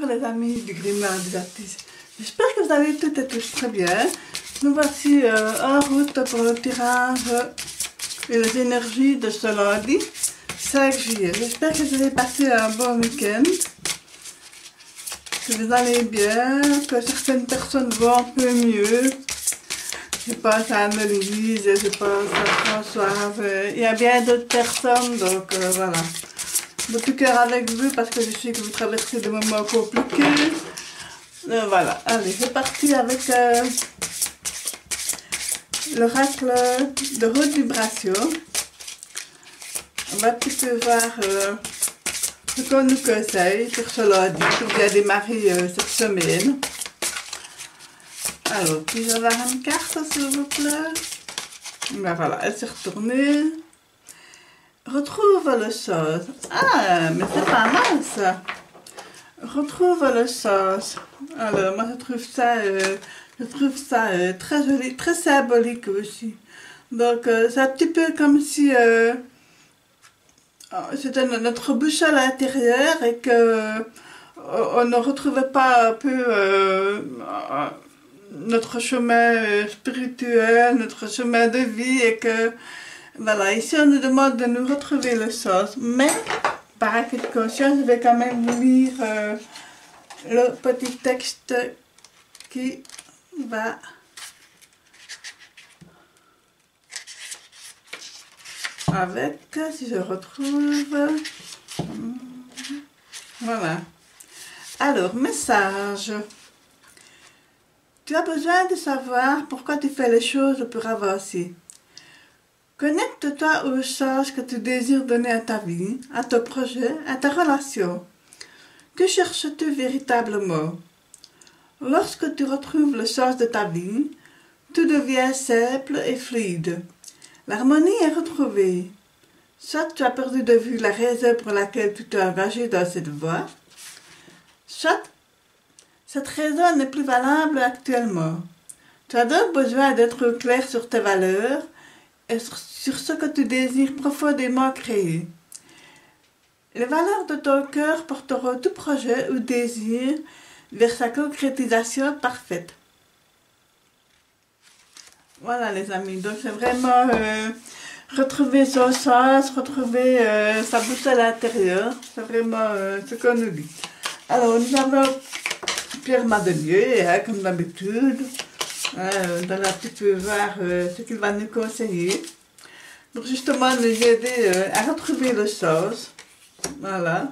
les amis du grimoire des artistes. J'espère que vous allez toutes et tous très bien. Nous voici en route pour le tirage et les énergies de ce lundi 5 juillet. J'espère que vous allez passer un bon week-end, que vous allez bien, que certaines personnes vont un peu mieux. Je pense à Anne-Louise, je pense à François, il y a bien d'autres personnes, donc voilà. De tout cœur avec vous parce que je sais que vous traversez des moments compliqués. Voilà, allez, c'est parti avec l'oracle de haute vibration. On va un petit peu voir ce qu'on nous conseille sur ce lundi pour bien démarrer cette semaine. Alors, puis-je avoir une carte s'il vous plaît? Ben voilà, elle s'est retournée. Retrouve le sens. Ah, mais c'est pas mal ça. Retrouve le sens. Alors, moi je trouve ça très joli, très symbolique aussi. Donc, c'est un petit peu comme si c'était notre boussole intérieure et que on ne retrouvait pas un peu notre chemin spirituel, notre chemin de vie et que voilà, ici on nous demande de nous retrouver le sens, mais par acquis de conscience, je vais quand même vous lire le petit texte qui va avec, si je retrouve, voilà. Alors, message. Tu as besoin de savoir pourquoi tu fais les choses pour avancer. Connecte-toi au sens que tu désires donner à ta vie, à ton projet, à ta relation. Que cherches-tu véritablement? Lorsque tu retrouves le sens de ta vie, tout devient simple et fluide. L'harmonie est retrouvée. Soit tu as perdu de vue la raison pour laquelle tu t'es engagé dans cette voie, soit cette raison n'est plus valable actuellement. Tu as donc besoin d'être clair sur tes valeurs et sur ce que tu désires profondément créer. Les valeurs de ton cœur porteront tout projet ou désir vers sa concrétisation parfaite. Voilà les amis, donc c'est vraiment retrouver son sens, retrouver sa boussole intérieure, c'est vraiment ce qu'on nous dit. Alors nous avons Pierre Madelier, hein, comme d'habitude. On va un petit peu voir ce qu'il va nous conseiller pour justement nous aider à retrouver le sens. Voilà.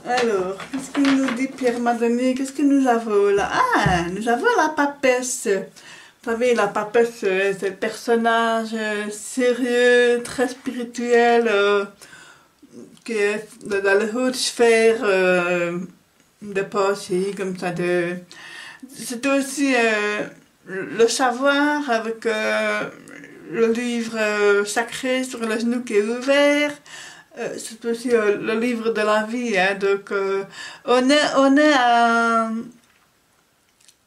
Alors, qu'est-ce qu'il nous dit Pierre Madelier? Qu'est-ce que nous avons là? Ah, nous avons la papesse. Vous savez, la papesse, c'est le personnage sérieux, très spirituel, qui est dans les hautes sphères de pensée, comme ça. C'est aussi le savoir avec le livre sacré sur le genou qui est ouvert. C'est aussi le livre de la vie. Hein, donc, on est à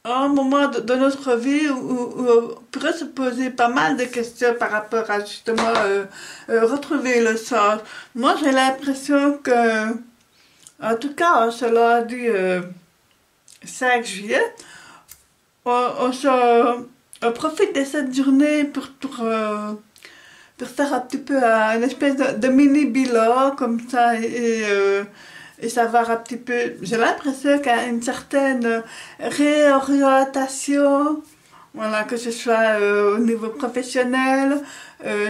un moment de notre vie où on pourrait se poser pas mal de questions par rapport à justement retrouver le sens. Moi, j'ai l'impression que, en tout cas, ce lundi 5 juillet, on profite de cette journée pour faire un petit peu une espèce de mini bilan comme ça et savoir un petit peu. J'ai l'impression qu'il y a une certaine réorientation, voilà, que ce soit au niveau professionnel,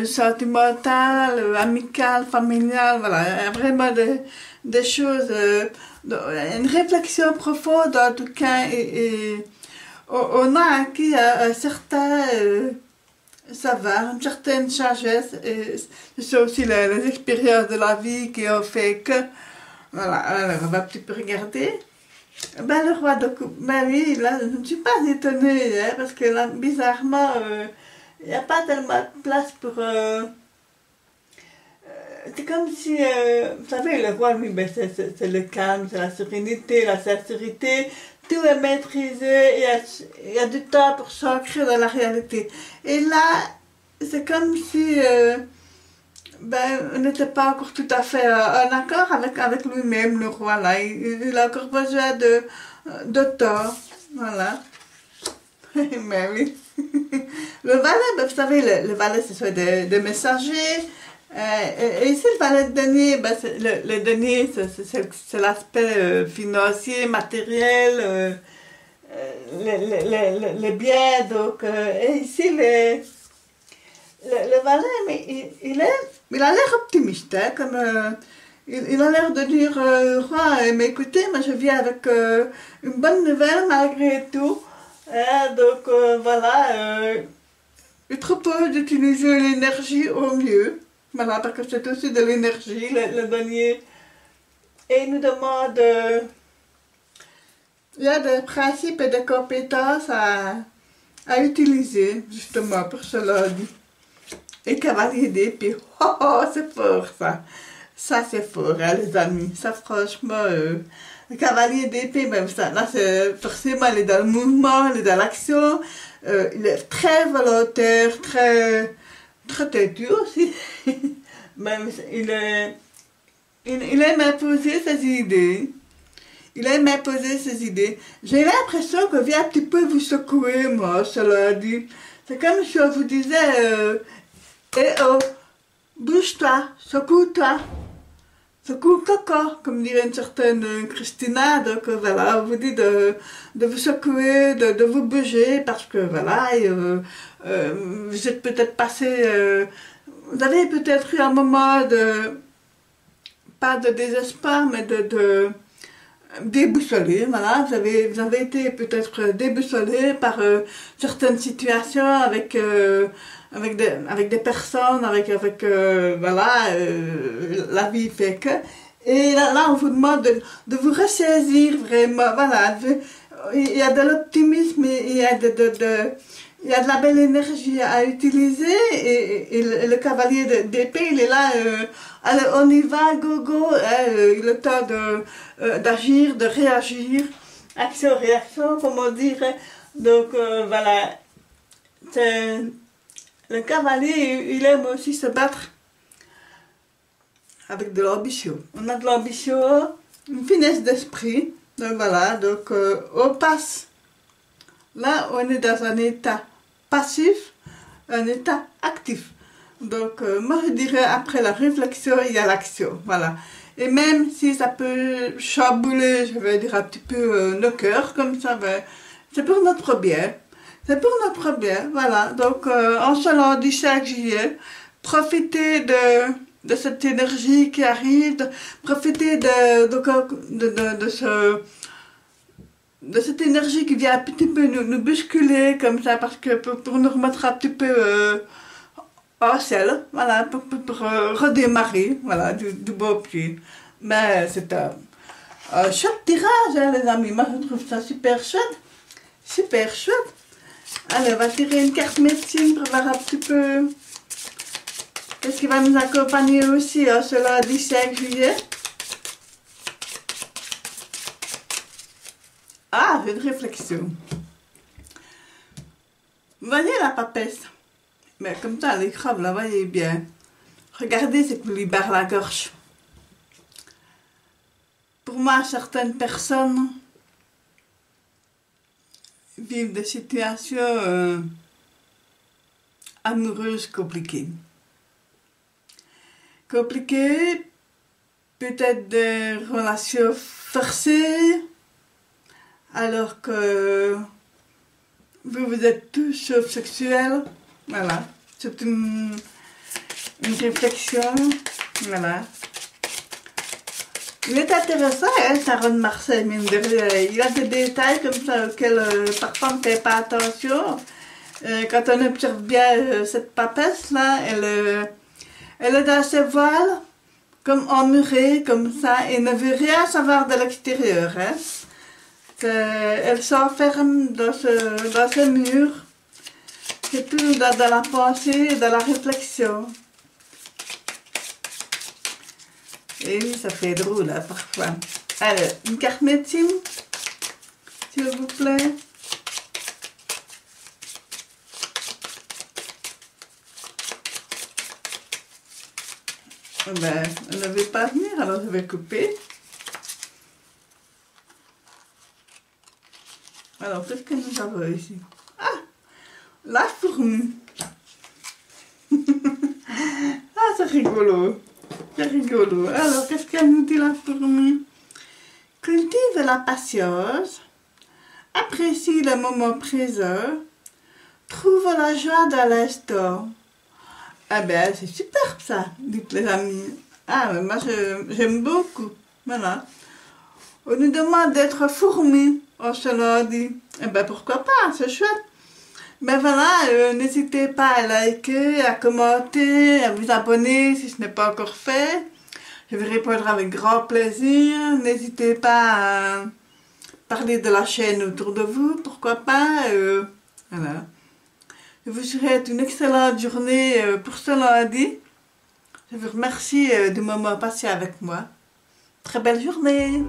sentimental, amical, familial, voilà, il y a vraiment des choses, une réflexion profonde en tout cas et on a acquis un certain savoir, une certaine sagesse et c'est aussi les expériences de la vie qui ont fait que, voilà, alors on va un petit peu regarder. Ben le roi de coupe, ben oui, là je ne suis pas étonnée, hein, parce que là, bizarrement, il n'y a pas tellement de place pour... c'est comme si, vous savez, le roi, lui, ben, c'est le calme, c'est la sérénité, la sincérité, tout est maîtrisé, il y a du temps pour s'ancrer dans la réalité. Et là, c'est comme si ben, n'était pas encore tout à fait en accord avec lui-même, le roi, là. Il a encore besoin de temps, voilà. Mais oui. Le valet, ben, vous savez, le valet, ce sont des messagers. Et ici, le valet de denier, ben, le denier, c'est l'aspect financier, matériel, les biens. Donc, et ici, le valet, mais il a l'air optimiste, hein, comme, il a l'air de dire, roi, mais écoutez, moi je viens avec une bonne nouvelle malgré tout. Hein, donc voilà, il propose d'utiliser l'énergie au mieux. Voilà, parce que c'est aussi de l'énergie, le denier. Et il nous demande, il y a des principes et des compétences à utiliser, justement, pour cela dit. Et cavalier d'épée, oh, oh c'est fort ça. Ça c'est fort, hein, les amis. Ça franchement, le cavalier d'épée, même ça, là c'est forcément, il est dans le mouvement, il est dans l'action. Il est très volontaire, très têtu aussi. Même, il aime imposer ses idées. Il aime imposer ses idées. J'ai l'impression que vient un petit peu vous secouer, moi, cela dit. C'est comme si on vous disait... Eh oh, bouge-toi, secoue-toi, secoue coco, comme dirait une certaine Christina. Donc voilà, on vous dit de vous secouer, de vous bouger, parce que voilà, vous êtes peut-être passé, vous avez peut-être eu un moment de, pas de désespoir, mais de déboussolé, voilà, vous avez été peut-être déboussolé par certaines situations avec des personnes, voilà, la vie fait que. Et là, on vous demande de vous ressaisir vraiment, voilà. Il y a de l'optimisme, il y a il y a de la belle énergie à utiliser, et le cavalier d'épée, il est là, allez, on y va, go, go, il a le temps d'agir, de réagir, action-réaction, comme on dirait. Donc, voilà, le cavalier, il aime aussi se battre avec de l'ambition. On a de l'ambition, une finesse d'esprit, donc voilà, donc on passe. Là, on est dans un état passif, un état actif. Donc, moi je dirais, après la réflexion, il y a l'action, voilà. Et même si ça peut chambouler, je vais dire un petit peu nos cœurs, comme ça, ben, c'est pour notre bien. C'est pour notre bien, voilà. Donc, en ce lundi 5 juillet, profitez de cette énergie qui arrive, profitez de cette énergie qui vient un petit peu nous bousculer comme ça, parce que pour nous remettre un petit peu en selle, voilà, pour redémarrer, voilà, du beau pied. Mais c'est un chouette tirage, hein, les amis. Moi, je trouve ça super chouette. Super chouette. Allez, on va tirer une carte médecine pour voir un petit peu qu'est-ce qui va nous accompagner aussi ce lundi 5 juillet. Ah, j'ai une réflexion. Vous voyez la papesse? Mais comme ça, les crabes, là, voyez bien. Regardez, c'est qu'on libère la gorge. Pour moi, certaines personnes vivent des situations amoureuses compliquées. Compliquées, peut-être des relations forcées, alors que vous êtes tous sauf sexuels. Voilà, c'est une réflexion. Voilà. Il est intéressant, hein, Tarot de Marseille, mine de rien. Il y a des détails comme ça auxquels parfois on ne fait pas attention. Quand on observe bien cette papesse-là, elle est dans ses voiles, comme emmurée, comme ça, et ne veut rien savoir de l'extérieur. Hein. Elle s'enferme dans ce mur. C'est tout dans la pensée, dans la réflexion. Et oui, ça fait drôle, hein, parfois. Allez, une carte médecine, s'il vous plaît. Ben, elle ne veut pas venir, alors je vais couper. Alors, qu'est-ce que nous avons ici? Ah, la fourmi. Ah, c'est rigolo. C'est rigolo. Alors, qu'est-ce qu'elle nous dit, la fourmi? Cultive la patience, apprécie le moment présent, trouve la joie de l'instant. Ah ben, c'est superbe ça, dites les amis. Ah, mais moi, j'aime beaucoup. Voilà. On nous demande d'être fourmi, on se l'a dit. Eh ben, pourquoi pas, c'est chouette. Ben voilà, n'hésitez pas à liker, à commenter, à vous abonner si ce n'est pas encore fait. Je vais répondre avec grand plaisir. N'hésitez pas à parler de la chaîne autour de vous, pourquoi pas. Voilà. Je vous souhaite une excellente journée pour ce lundi. Je vous remercie du moment passé avec moi. Très belle journée.